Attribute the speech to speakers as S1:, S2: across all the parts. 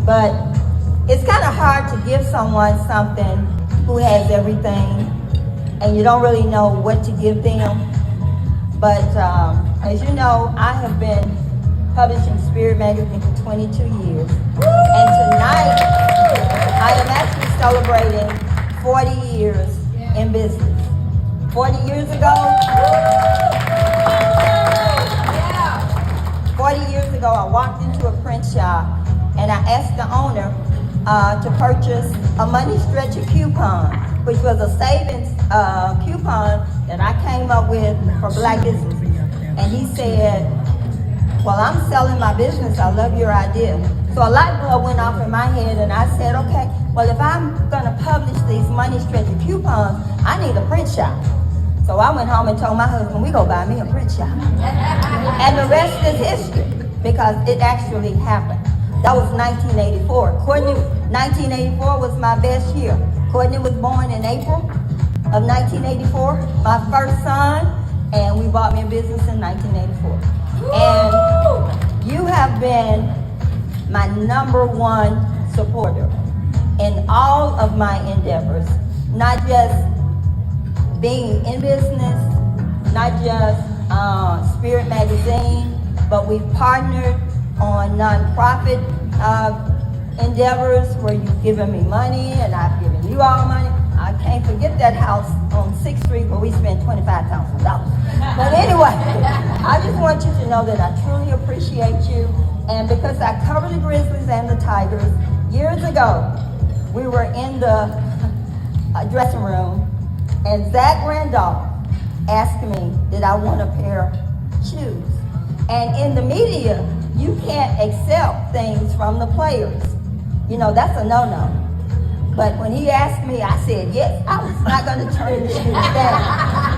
S1: But it's kind of hard to give someone something who has everything and you don't really know what to give them. But as you know, I have been publishing Spirit Magazine for 22 years. And tonight, I am actually celebrating 40 years in business. 40 years ago, 40 years ago, I walked into a print shop and I asked the owner to purchase a money stretcher coupon, which was a savings coupon that I came up with for black business. And he said, well, I'm selling my business. I love your idea. So a light bulb went off in my head and I said, okay, well, if I'm gonna publish these money stretcher coupons, I need a print shop. So I went home and told my husband, we go buy me a print shop. And the rest is history, because it actually happened. That was 1984. 1984 was my best year. Courtney was born in April of 1984, my first son, and we bought me a business in 1984. And you have been my #1 supporter in all of my endeavors, not just being in business, not just Spirit Magazine, but we've partnered on nonprofit endeavors where you've given me money and I've given you all money. I can't forget that house on 6th Street where we spent $25,000. But anyway, I just want you to know that I truly appreciate you. And because I covered the Grizzlies and the Tigers years ago, we were in the dressing room and Zach Randolph asked me, did I want a pair of shoes? And in the media, you can't accept things from the players. You know, that's a no-no. But when he asked me, I said yes. I was not going to turn the shoes down.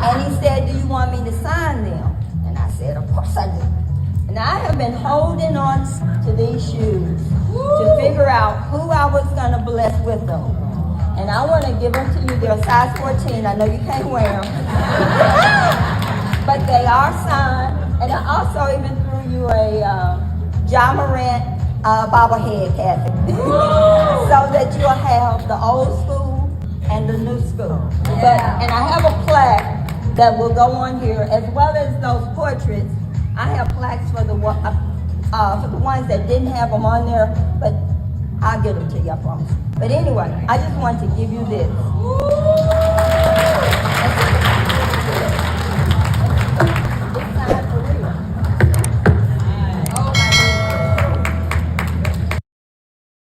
S1: And he said, do you want me to sign them? And I said, of course I do. And I have been holding on to these shoes to figure out who I was going to bless with them. And I want to give them to you. They're a size 14. I know you can't wear them. But they are signed. And I also even threw you a John Morant bobblehead, Kathy. So that you'll have the old school and the new school. And I have a plaque that will go on here, as well as those portraits. I have plaques for the ones that didn't have them on there, but I'll get them to you, I promise. But anyway, I just wanted to give you this.